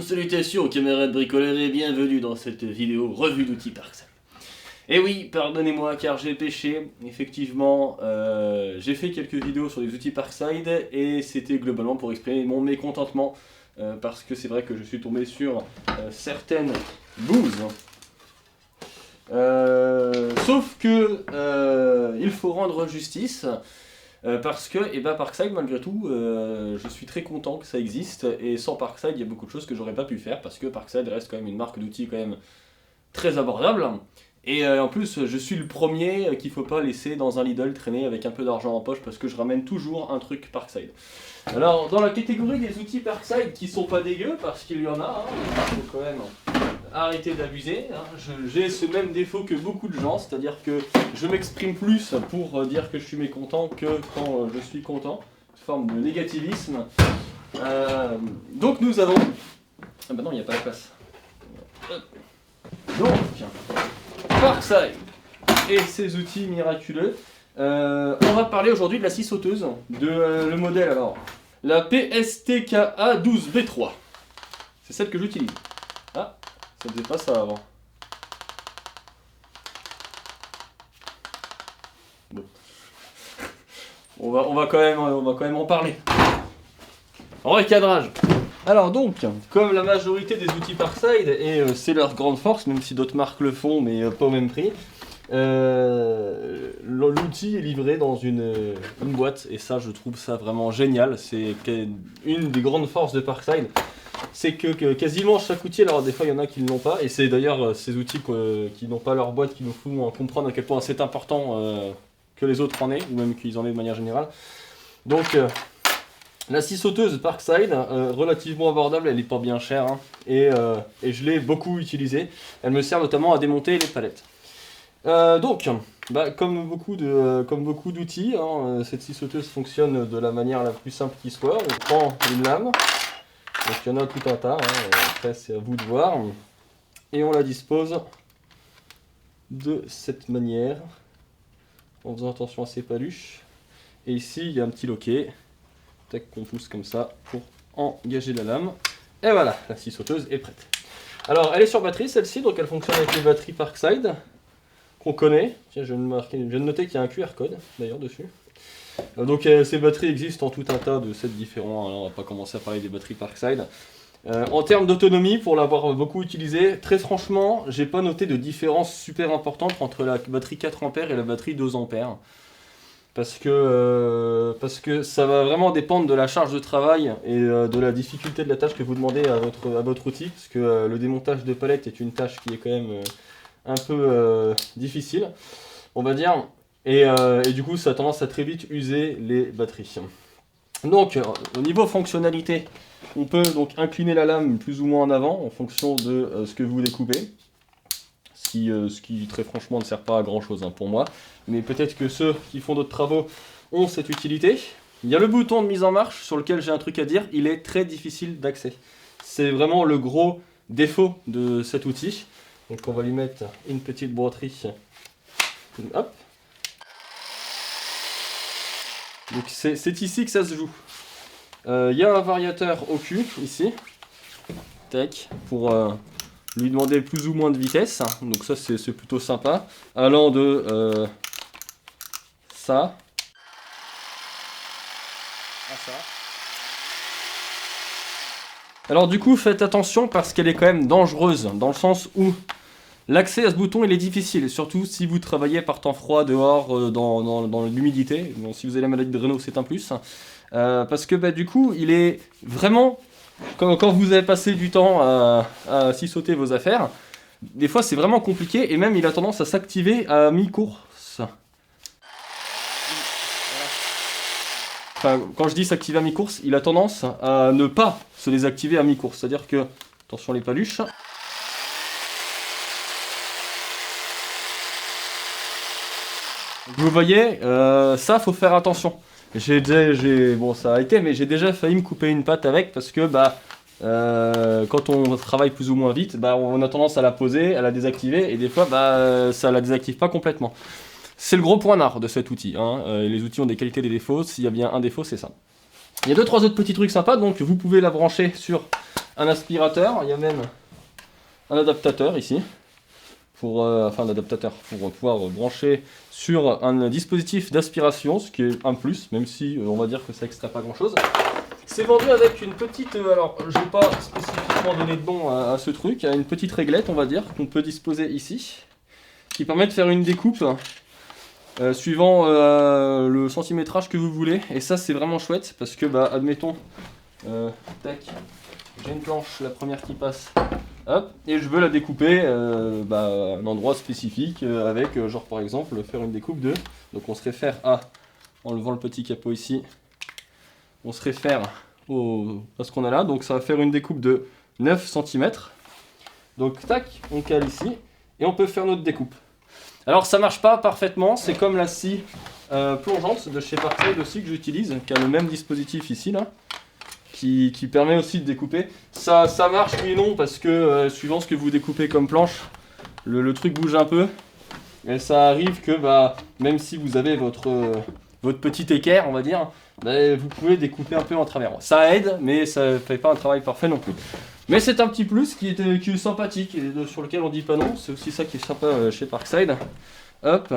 Salutations camarades bricoleurs et bienvenue dans cette vidéo revue d'outils Parkside. Et oui, pardonnez-moi car j'ai péché, effectivement, j'ai fait quelques vidéos sur les outils Parkside et c'était globalement pour exprimer mon mécontentement parce que c'est vrai que je suis tombé sur certaines bouses. Sauf que il faut rendre justice. Parce que Parkside, malgré tout, je suis très content que ça existe, et sans Parkside, il y a beaucoup de choses que j'aurais pas pu faire, parce que Parkside reste quand même une marque d'outils quand même très abordable, et en plus, je suis le premier qu'il faut pas laisser dans un Lidl traîner avec un peu d'argent en poche, parce que je ramène toujours un truc Parkside. Alors, dans la catégorie des outils Parkside qui sont pas dégueux, parce qu'il y en a, il faut quand même arrêter d'abuser, j'ai ce même défaut que beaucoup de gens, c'est-à-dire que je m'exprime plus pour dire que je suis mécontent que quand je suis content, une forme de négativisme. Donc nous avons... Ah bah non, il n'y a pas de place. Donc, Parkside et ses outils miraculeux. On va parler aujourd'hui de la scie sauteuse, de le modèle alors. La PSTKA 12B3. C'est celle que j'utilise. Ah, ça ne faisait pas ça avant. Bon. On va quand même en parler. Recadrage. Alors donc, comme la majorité des outils Parkside, et c'est leur grande force, même si d'autres marques le font, mais pas au même prix, l'outil est livré dans une boîte, et ça je trouve ça vraiment génial. C'est une des grandes forces de Parkside, c'est que quasiment chaque outil, alors des fois il y en a qui ne l'ont pas, et c'est d'ailleurs ces outils qui n'ont pas leur boîte qui nous font comprendre à quel point c'est important que les autres en aient, ou même qu'ils en aient de manière générale. Donc la scie sauteuse Parkside, relativement abordable, elle n'est pas bien chère, hein, et je l'ai beaucoup utilisée. Elle me sert notamment à démonter les palettes. Donc, comme beaucoup d'outils, hein, cette scie sauteuse fonctionne de la manière la plus simple qui soit. On prend une lame, donc il y en a tout un tas, hein, après c'est à vous de voir, et on la dispose de cette manière, en faisant attention à ses paluches. Et ici il y a un petit loquet, qu'on pousse comme ça pour engager la lame. Et voilà, la scie sauteuse est prête. Alors elle est sur batterie celle-ci, donc elle fonctionne avec les batteries Parkside qu'on connaît. Tiens, je viens de noter qu'il y a un QR code d'ailleurs dessus. Donc ces batteries existent en tout un tas de sets différents. Alors, on va pas commencer à parler des batteries Parkside. En termes d'autonomie, pour l'avoir beaucoup utilisé, très franchement, j'ai pas noté de différence super importante entre la batterie 4 A et la batterie 2 A. Parce que ça va vraiment dépendre de la charge de travail et de la difficulté de la tâche que vous demandez à votre outil. Parce que le démontage de palettes est une tâche qui est quand même un peu difficile, on va dire. Et du coup, ça a tendance à très vite user les batteries. Donc, au niveau fonctionnalité, on peut donc incliner la lame plus ou moins en avant en fonction de ce que vous découpez. Ce qui très franchement ne sert pas à grand chose pour moi, mais peut-être que ceux qui font d'autres travaux ont cette utilité. Il y a le bouton de mise en marche sur lequel j'ai un truc à dire, il est très difficile d'accès. C'est vraiment le gros défaut de cet outil. Donc on va lui mettre une petite boîterie. Hop. Donc c'est ici que ça se joue. Il y a un variateur au cul ici. Tac, pour lui demander plus ou moins de vitesse, donc ça c'est plutôt sympa, allant de ça à ça. Alors du coup faites attention parce qu'elle est quand même dangereuse, dans le sens où l'accès à ce bouton il est difficile, surtout si vous travaillez par temps froid dehors dans l'humidité. Bon, si vous avez la maladie de Raynaud c'est un plus, parce que du coup il est vraiment... Quand vous avez passé du temps à scie sauter vos affaires, des fois c'est vraiment compliqué et même il a tendance à s'activer à mi-course. Enfin, quand je dis s'activer à mi-course, il a tendance à ne pas se désactiver à mi-course. C'est-à-dire que, attention les paluches. Vous voyez, ça faut faire attention. Bon ça a été, mais j'ai déjà failli me couper une patte avec parce que quand on travaille plus ou moins vite, on a tendance à la poser, à la désactiver et des fois ça la désactive pas complètement. C'est le gros point noir de cet outil. Les outils ont des qualités et des défauts, s'il y a bien un défaut c'est ça. Il y a 2-3 autres petits trucs sympas, donc vous pouvez la brancher sur un aspirateur, il y a même un adaptateur ici, enfin l'adaptateur pour pouvoir brancher sur un dispositif d'aspiration, ce qui est un plus, même si on va dire que ça extrait pas grand chose. C'est vendu avec une petite, alors je vais pas spécifiquement donner de nom à ce truc, une petite réglette on va dire, qu'on peut disposer ici, qui permet de faire une découpe suivant le centimétrage que vous voulez, et ça c'est vraiment chouette, parce que bah admettons, tac, j'ai une planche, la première qui passe, hop, et je veux la découper à un endroit spécifique, avec genre par exemple faire une découpe de, donc on se réfère à, en levant le petit capot ici, on se réfère à ce qu'on a là, donc ça va faire une découpe de 9 cm. Donc tac, on cale ici, et on peut faire notre découpe. Alors ça marche pas parfaitement, c'est comme la scie plongeante de chez Parkside aussi que j'utilise, qui a le même dispositif ici là, qui permet aussi de découper. Ça marche oui et non, parce que suivant ce que vous découpez comme planche, le truc bouge un peu, et ça arrive que même si vous avez votre petit équerre on va dire, vous pouvez découper un peu en travers. Ça aide, mais ça fait pas un travail parfait non plus. Mais c'est un petit plus qui est sympathique et sur lequel on dit pas non. C'est aussi ça qui est sympa chez Parkside. Hop.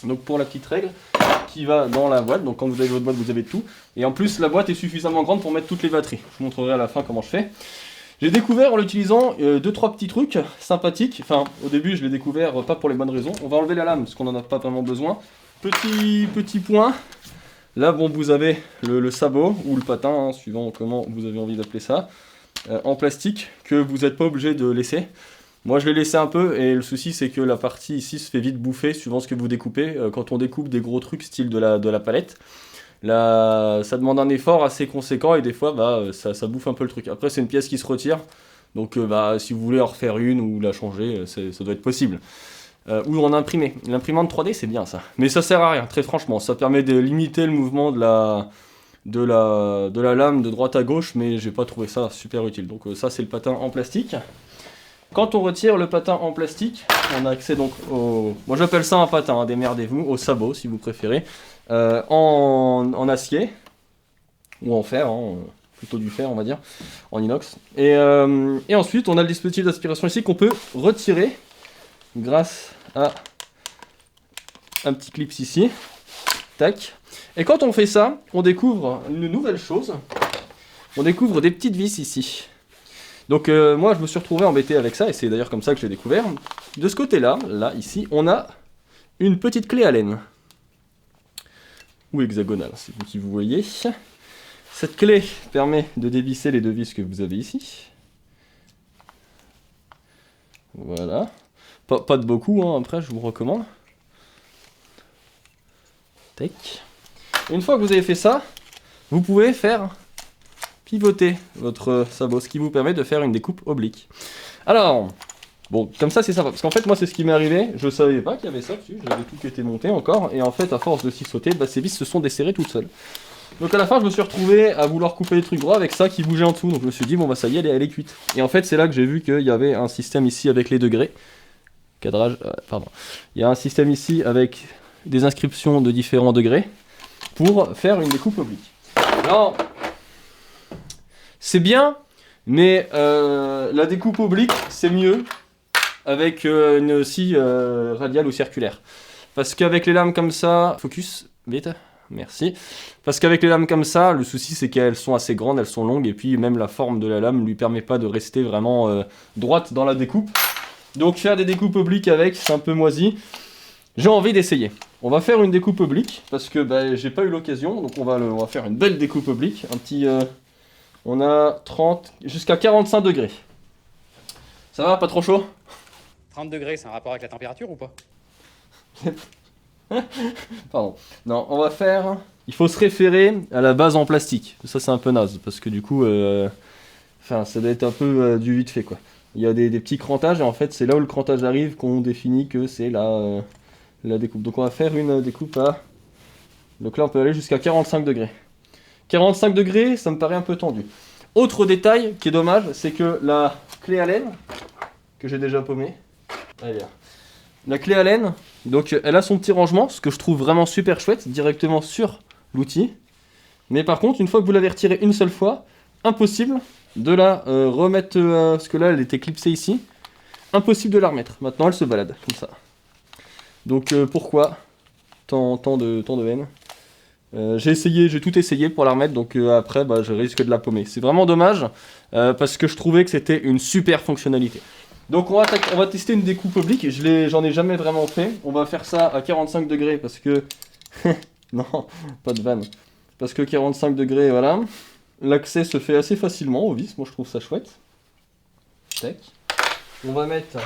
Donc pour la petite règle qui va dans la boîte. Donc quand vous avez votre boîte, vous avez tout. Et en plus, la boîte est suffisamment grande pour mettre toutes les batteries. Je vous montrerai à la fin comment je fais. J'ai découvert en l'utilisant 2-3 petits trucs sympathiques. Enfin, au début, je l'ai découvert pas pour les bonnes raisons. On va enlever la lame parce qu'on n'en a pas vraiment besoin. Petit point. Là, bon, vous avez le sabot ou le patin, hein, suivant comment vous avez envie d'appeler ça, en plastique, que vous n'êtes pas obligé de laisser. Moi, je l'ai laissé un peu, et le souci, c'est que la partie ici se fait vite bouffer, suivant ce que vous découpez. Quand on découpe des gros trucs, style de la palette, là, ça demande un effort assez conséquent, et des fois, ça bouffe un peu le truc. Après, c'est une pièce qui se retire, donc si vous voulez en refaire une ou la changer, ça doit être possible. Ou en imprimer. L'imprimante 3D c'est bien ça. Mais ça sert à rien, très franchement. Ça permet de limiter le mouvement de la lame de droite à gauche, mais j'ai pas trouvé ça super utile. Donc ça c'est le patin en plastique. Quand on retire le patin en plastique, on a accès donc au... Moi j'appelle ça un patin, hein, démerdez-vous, au sabot si vous préférez. En acier, ou en fer, hein, plutôt du fer on va dire, en inox. Et ensuite on a le dispositif d'aspiration ici qu'on peut retirer grâce à un petit clip ici, tac. Et quand on fait ça, on découvre une nouvelle chose, on découvre des petites vis ici. Donc moi je me suis retrouvé embêté avec ça, et c'est d'ailleurs comme ça que j'ai découvert. De ce côté-là, là, ici, on a une petite clé Allen, ou hexagonale, c'est vous qui vous voyez. Cette clé permet de dévisser les deux vis que vous avez ici. Voilà. Pas de beaucoup, hein, après je vous recommande. Tac. Une fois que vous avez fait ça, vous pouvez faire pivoter votre sabot, ce qui vous permet de faire une découpe oblique. Alors, bon, comme ça c'est sympa, parce qu'en fait moi c'est ce qui m'est arrivé, je savais pas qu'il y avait ça dessus, j'avais tout qui était monté encore, et en fait à force de s'y sauter, ces vis se sont desserrées toutes seules. Donc à la fin je me suis retrouvé à vouloir couper les trucs droits avec ça qui bougeait en dessous, donc je me suis dit bon ça y est, elle est cuite. Et en fait c'est là que j'ai vu qu'il y avait un système ici avec les degrés. Cadrage, pardon. Il y a un système ici avec des inscriptions de différents degrés pour faire une découpe oblique. Alors, c'est bien, mais la découpe oblique, c'est mieux avec une scie radiale ou circulaire. Parce qu'avec les lames comme ça, focus, vite, merci. Parce qu'avec les lames comme ça, le souci c'est qu'elles sont assez grandes, elles sont longues, et puis même la forme de la lame ne lui permet pas de rester vraiment droite dans la découpe. Donc faire des découpes obliques avec, c'est un peu moisi. J'ai envie d'essayer. On va faire une découpe oblique, parce que j'ai pas eu l'occasion, donc on va faire une belle découpe oblique. Un petit... on a 30... jusqu'à 45 degrés. Ça va, pas trop chaud? 30 degrés, c'est un rapport avec la température ou pas? Pardon. Non, on va faire... Il faut se référer à la base en plastique. Ça c'est un peu naze, parce que du coup... ça doit être un peu du vite fait quoi. Il y a des petits crantages, et en fait c'est là où le crantage arrive qu'on définit que c'est la découpe. Donc on va faire une découpe à... Donc là on peut aller jusqu'à 45 degrés. 45 degrés, ça me paraît un peu tendu. Autre détail qui est dommage, c'est que la clé Allen, que j'ai déjà paumée, la clé Allen, donc elle a son petit rangement, ce que je trouve vraiment super chouette, directement sur l'outil. Mais par contre, une fois que vous l'avez retiré une seule fois, impossible De là, remettre, parce que là elle était clipsée ici, impossible de la remettre. Maintenant elle se balade comme ça. Donc pourquoi tant de haine? J'ai tout essayé pour la remettre, donc après bah, je risque de la paumer. C'est vraiment dommage, parce que je trouvais que c'était une super fonctionnalité. Donc on va tester une découpe oblique, j'en ai jamais vraiment fait. On va faire ça à 45 degrés parce que... non, pas de vanne. Parce que 45 degrés, voilà. L'accès se fait assez facilement au vis, moi je trouve ça chouette. Tac. On va mettre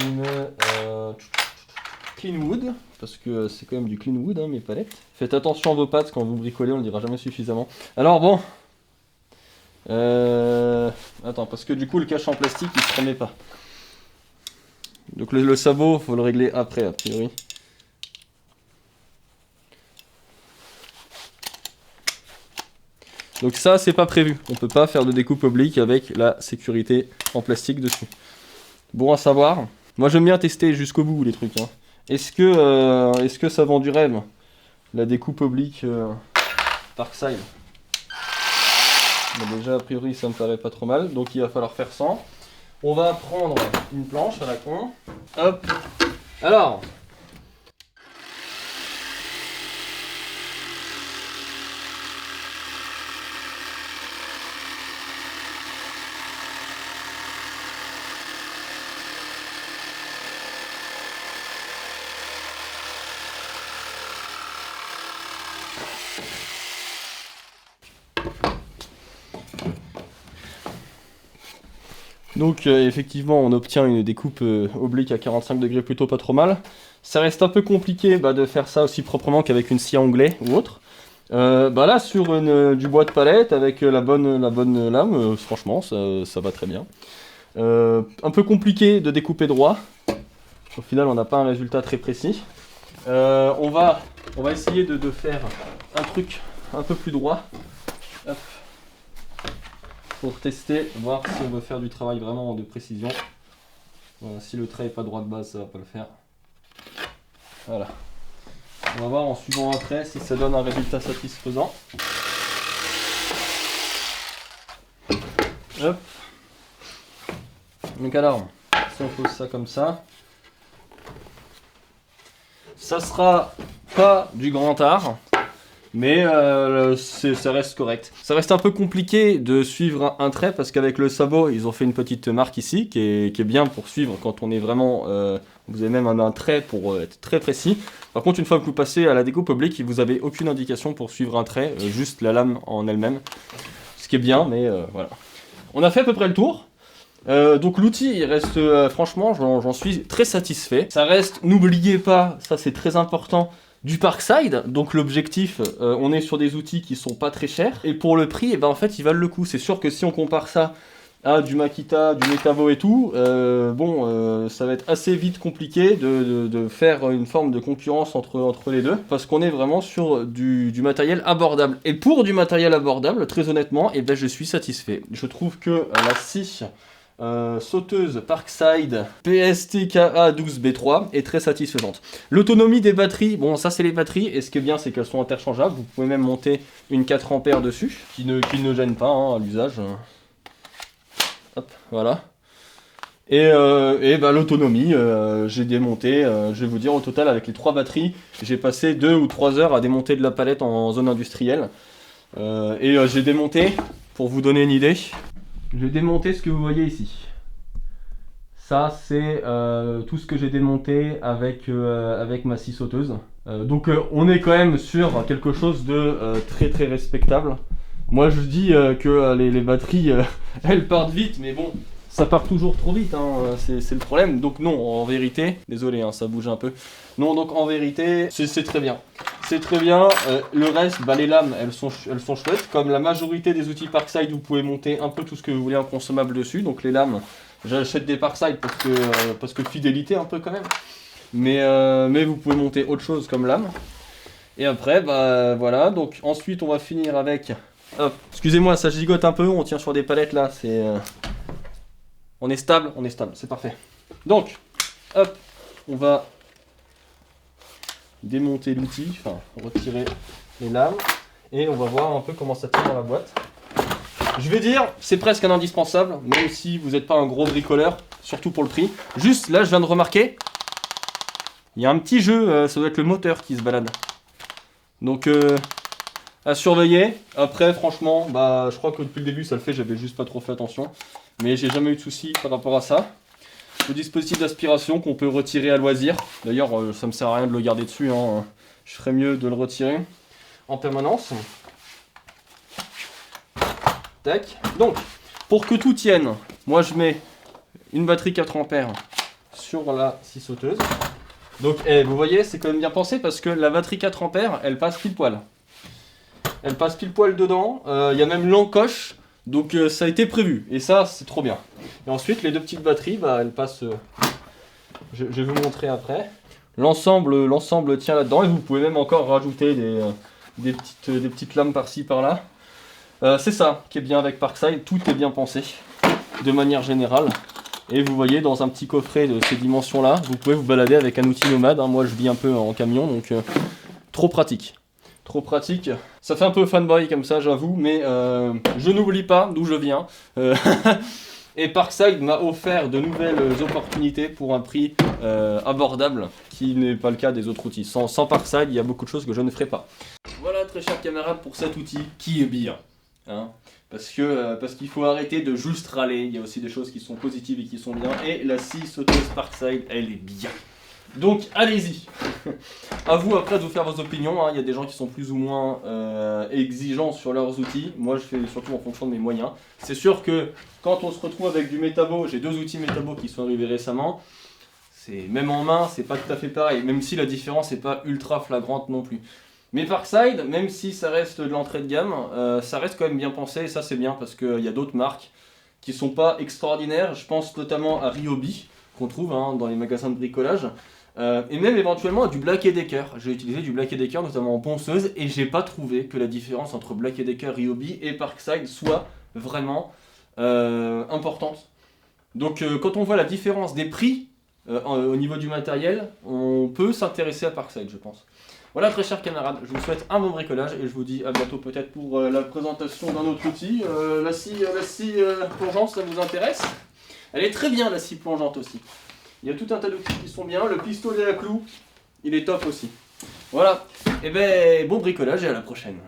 une clean wood, parce que c'est quand même du clean wood, hein, mes palettes. Faites attention à vos pattes quand vous bricolez, on ne le dira jamais suffisamment. Alors bon, attends, parce que du coup le cache en plastique il se remet pas. Donc le sabot, faut le régler après a priori. Donc ça c'est pas prévu, on peut pas faire de découpe oblique avec la sécurité en plastique dessus. Bon à savoir, moi j'aime bien tester jusqu'au bout les trucs, hein. Est-ce que ça vend du rêve, la découpe oblique Parkside? Bon, déjà a priori ça me paraît pas trop mal, donc il va falloir faire 100. On va prendre une planche à la con. Hop. Alors. Donc effectivement on obtient une découpe oblique à 45 degrés plutôt pas trop mal. Ça reste un peu compliqué de faire ça aussi proprement qu'avec une scie à onglet ou autre. Là sur du bois de palette avec la bonne lame, franchement ça va très bien. Un peu compliqué de découper droit. Au final on n'a pas un résultat très précis. On va essayer de faire un truc un peu plus droit. Hop. Pour tester, voir si on veut faire du travail vraiment de précision. Voilà, si le trait n'est pas droit de base, ça va pas le faire. Voilà. On va voir en suivant un trait si ça donne un résultat satisfaisant. Hop. Donc alors, si on pose ça comme ça, ça sera pas du grand art. Mais ça reste correct. Ça reste un peu compliqué de suivre un trait parce qu'avec le sabot, ils ont fait une petite marque ici qui est bien pour suivre quand on est vraiment... vous avez même un trait pour être très précis. Par contre, une fois que vous passez à la découpe oblique, vous n'avez aucune indication pour suivre un trait, juste la lame en elle-même. Ce qui est bien, mais voilà. On a fait à peu près le tour. Donc l'outil, il reste... franchement, j'en suis très satisfait. Ça reste, n'oubliez pas, ça c'est très important... du Parkside, donc l'objectif, on est sur des outils qui sont pas très chers, et pour le prix, en fait, ils valent le coup. C'est sûr que si on compare ça à du Makita, du Metavo et tout, ça va être assez vite compliqué de faire une forme de concurrence entre les deux, parce qu'on est vraiment sur du matériel abordable. Et pour du matériel abordable, très honnêtement, je suis satisfait. Je trouve que la scie... sauteuse Parkside PSTKA 12B3 est très satisfaisante. L'autonomie des batteries, bon ça c'est les batteries, et ce qui est bien c'est qu'elles sont interchangeables, vous pouvez même monter une 4 ampères dessus, qui ne gêne pas à l'usage. Hop, voilà. Et l'autonomie, j'ai démonté, je vais vous dire au total avec les 3 batteries, j'ai passé 2 ou 3 heures à démonter de la palette en zone industrielle. J'ai démonté, pour vous donner une idée, je vais démonter ce que vous voyez ici. Ça, c'est tout ce que j'ai démonté avec ma scie sauteuse. Donc on est quand même sur quelque chose de très très respectable. Moi je dis que les batteries, elles partent vite, mais bon, ça part toujours trop vite, hein, c'est le problème. Donc non, en vérité, désolé, hein, ça bouge un peu. Non, donc en vérité, c'est très bien. C'est très bien. Le reste, les lames, elles sont chouettes. Comme la majorité des outils Parkside, vous pouvez monter un peu tout ce que vous voulez en consommable dessus. Donc les lames, j'achète des Parkside parce que fidélité un peu quand même. Mais vous pouvez monter autre chose comme lame. Et après, voilà. Donc ensuite, on va finir avec... Hop, excusez-moi, ça gigote un peu. On tient sur des palettes là. On est stable, c'est parfait. Donc, hop, on va démonter l'outil, enfin retirer les lames, et on va voir un peu comment ça tient dans la boîte. Je vais dire, c'est presque un indispensable, même si vous n'êtes pas un gros bricoleur, surtout pour le prix. Juste, là, je viens de remarquer, il y a un petit jeu, ça doit être le moteur qui se balade. Donc, à surveiller. Après, franchement, bah, je crois que depuis le début, ça le fait, j'avais juste pas trop fait attention. Mais j'ai jamais eu de soucis par rapport à ça. Le dispositif d'aspiration qu'on peut retirer à loisir. D'ailleurs, ça me sert à rien de le garder dessus, hein. Je ferais mieux de le retirer en permanence. Tac. Donc, pour que tout tienne, moi je mets une batterie 4 ampères sur la scie sauteuse. Donc, vous voyez, c'est quand même bien pensé parce que la batterie 4 ampères, elle passe pile poil. Elle passe pile poil dedans. Il y a même l'encoche. Donc, ça a été prévu. Et ça, c'est trop bien. Et ensuite, les deux petites batteries, bah, elles passent. Je vais vous montrer après. L'ensemble tient là-dedans. Et vous pouvez même encore rajouter des petites lames par-ci, par-là. C'est ça qui est bien avec Parkside, tout est bien pensé de manière générale. Et vous voyez, dans un petit coffret de ces dimensions-là, vous pouvez vous balader avec un outil nomade. Hein. Moi, je vis un peu en camion, donc trop pratique. Trop pratique. Ça fait un peu fanboy comme ça, j'avoue, mais je n'oublie pas d'où je viens. Et Parkside m'a offert de nouvelles opportunités pour un prix abordable, qui n'est pas le cas des autres outils. Sans Parkside, il y a beaucoup de choses que je ne ferai pas. Voilà, très chers camarades, pour cet outil qui est bien. Hein, parce qu'il faut arrêter de juste râler, il y a aussi des choses qui sont positives et qui sont bien, et la scie sauteuse Parkside, elle est bien. Donc allez-y. À vous après de vous faire vos opinions, hein. Il y a des gens qui sont plus ou moins exigeants sur leurs outils, moi je fais surtout en fonction de mes moyens. C'est sûr que quand on se retrouve avec du Metabo, j'ai deux outils Metabo qui sont arrivés récemment, c'est même en main, c'est pas tout à fait pareil, même si la différence n'est pas ultra flagrante non plus. Mais Parkside, même si ça reste de l'entrée de gamme, ça reste quand même bien pensé, et ça c'est bien parce qu'il y a d'autres marques qui sont pas extraordinaires. Je pense notamment à Ryobi, qu'on trouve hein, dans les magasins de bricolage, et même éventuellement à du Black & Decker. J'ai utilisé du Black & Decker notamment en ponceuse, et j'ai pas trouvé que la différence entre Black & Decker, Ryobi et Parkside soit vraiment importante. Donc quand on voit la différence des prix au niveau du matériel, on peut s'intéresser à Parkside, je pense. Voilà, très chers camarades, je vous souhaite un bon bricolage et je vous dis à bientôt peut-être pour la présentation d'un autre outil. La scie plongeante, ça vous intéresse? Elle est très bien, la scie plongeante aussi. Il y a tout un tas d'outils qui sont bien. Le pistolet à clous, il est top aussi. Voilà, et ben bon bricolage et à la prochaine.